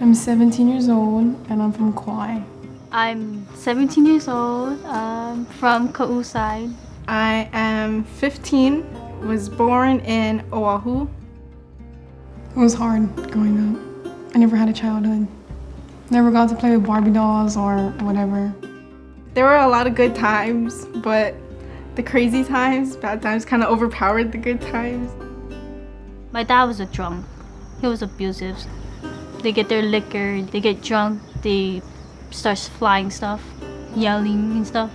I'm 17 years old and I'm from Kauai. I'm 17 years old, from Ka'usai. I am 15, was born in Oahu. It was hard growing up. I never had a childhood. Never got to play with Barbie dolls or whatever. There were a lot of good times, but the crazy times, bad times kind of overpowered the good times. My dad was a drunk. He was abusive. They get their liquor, they get drunk, they start flying stuff, yelling and stuff.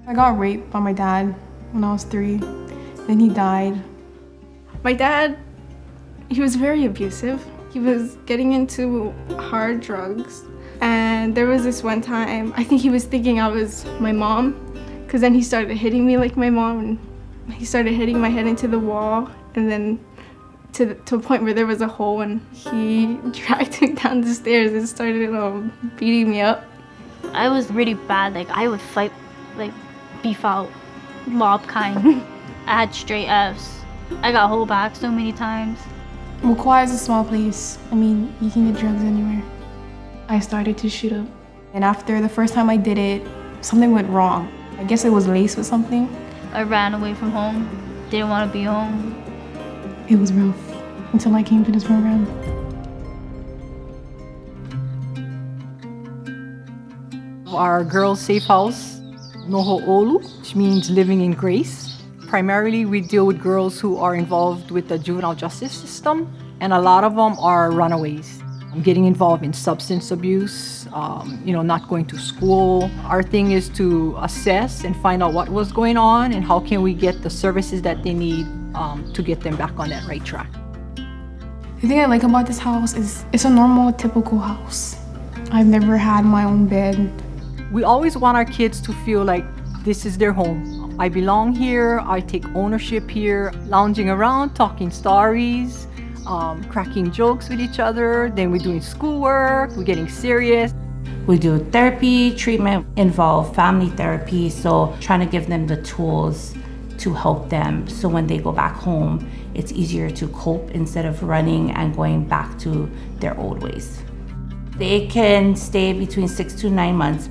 I got raped by my dad when I was 3. Then he died. My dad, he was very abusive. He was getting into hard drugs. And there was this one time, I think he was thinking I was my mom, because then he started hitting me like my mom, and he started hitting my head into the wall, and then to a point where there was a hole, and he dragged me down the stairs and started beating me up. I was really bad. Like, I would fight, like, beef out, mob kind. I had straight Fs. I got hold back so many times. Well, Kauai is a small place. I mean, you can get drugs anywhere. I started to shoot up. And after the first time I did it, something went wrong. I guess it was laced with something. I ran away from home, didn't want to be home. It was rough until I came to this program. Our girls' safe house, Noho Olu, which means living in grace. Primarily, we deal with girls who are involved with the juvenile justice system, and a lot of them are runaways. Getting involved in substance abuse, not going to school. Our thing is to assess and find out what was going on and how can we get the services that they need to get them back on that right track. The thing I like about this house is it's a normal, typical house. I've never had my own bed. We always want our kids to feel like this is their home. I belong here, I take ownership here, lounging around, talking stories, cracking jokes with each other. Then we're doing schoolwork, we're getting serious. We do therapy, treatment, involve family therapy, so trying to give them the tools to help them so when they go back home, it's easier to cope instead of running and going back to their old ways. They can stay between 6 to 9 months.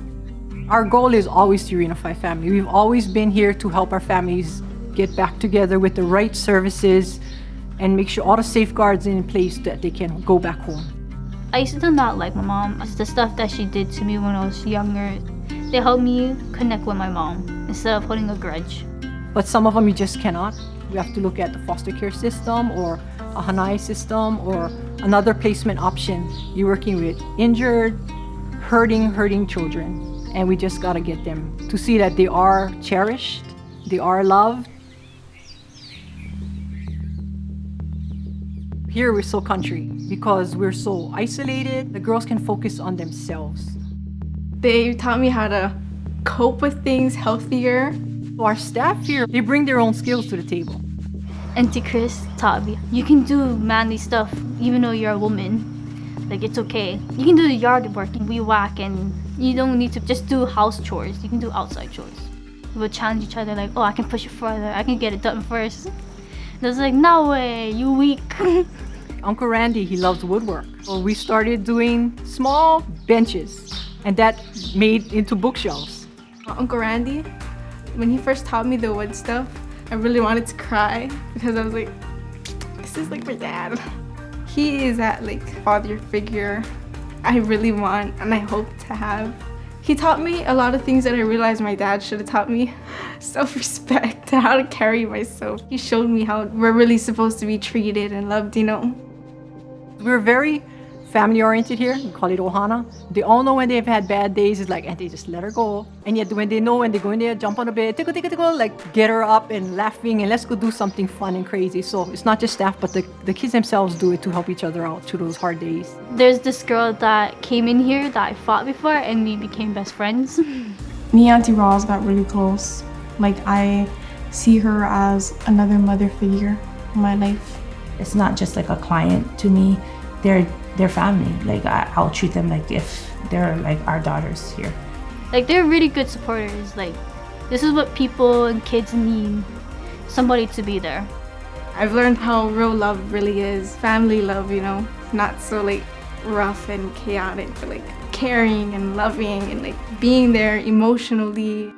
Our goal is always to reunify family. We've always been here to help our families get back together with the right services and make sure all the safeguards are in place that they can go back home. I used to not like my mom. It's the stuff that she did to me when I was younger. They helped me connect with my mom instead of holding a grudge. But some of them you just cannot. We have to look at the foster care system or a Hanai system or another placement option. You're working with injured, hurting children. And we just gotta get them to see that they are cherished, they are loved. Here we're so country because we're so isolated. The girls can focus on themselves. They taught me how to cope with things healthier. Our staff here, they bring their own skills to the table. Auntie Chris taught me, you can do manly stuff even though you're a woman. Like, it's okay. You can do the yard work, we whack, and you don't need to just do house chores. You can do outside chores. We would challenge each other like, oh, I can push it further. I can get it done first. And I was like, no way, you weak. Uncle Randy, he loves woodwork. So we started doing small benches, and that made into bookshelves. Uncle Randy, when he first taught me the wood stuff, I really wanted to cry because I was like, this is like my dad. He is that father figure I really want and I hope to have. He taught me a lot of things that I realized my dad should have taught me. Self-respect, how to carry myself. He showed me how we're really supposed to be treated and loved, We're very family-oriented here. We call it Ohana. They all know when they've had bad days, it's like, and they just let her go. And yet when they know when they go in there, jump on the bed, tickle, tickle, tickle, like get her up and laughing and let's go do something fun and crazy. So it's not just staff, but the kids themselves do it to help each other out through those hard days. There's this girl that came in here that I fought before and we became best friends. Me and Auntie Roz got really close. I see her as another mother figure in my life. It's not just like a client to me. They're family. I'll treat them like if they're like our daughters here. They're really good supporters. This is what people and kids need. Somebody to be there. I've learned how real love really is. Family love, not so rough and chaotic, but like caring and loving and like being there emotionally.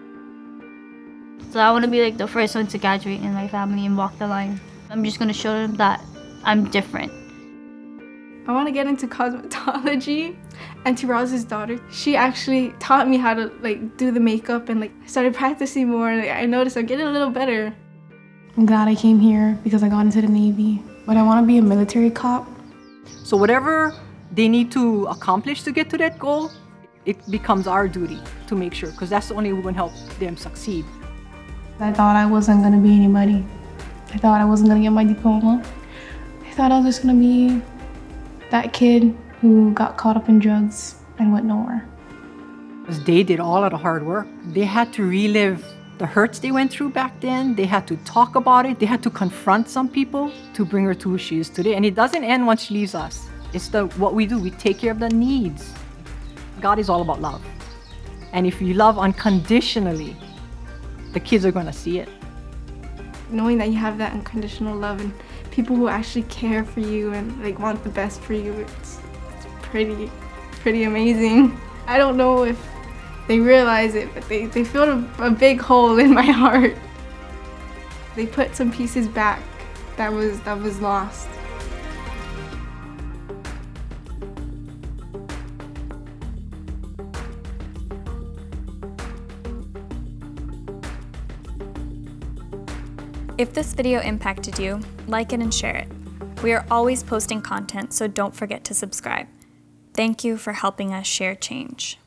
So I want to be like the first one to graduate in my family and walk the line. I'm just gonna show them that I'm different. I want to get into cosmetology. Auntie Roz's daughter, she actually taught me how to like do the makeup, and like I started practicing more, and like, I noticed I'm getting a little better. I'm glad I came here because I got into the Navy, but I want to be a military cop. So whatever they need to accomplish to get to that goal, it becomes our duty to make sure, because that's the only way we can help them succeed. I thought I wasn't going to be anybody. I thought I wasn't going to get my diploma. I thought I was just going to be that kid who got caught up in drugs and went nowhere. Because they did all of the hard work. They had to relive the hurts they went through back then. They had to talk about it. They had to confront some people to bring her to who she is today. And it doesn't end once she leaves us. It's what we do. We take care of the needs. God is all about love. And if you love unconditionally, the kids are going to see it. Knowing that you have that unconditional love and people who actually care for you and like want the best for you, it's pretty amazing. I don't know if they realize it, but they filled a big hole in my heart. They put some pieces back that was lost. If this video impacted you, like it and share it. We are always posting content, so don't forget to subscribe. Thank you for helping us share change.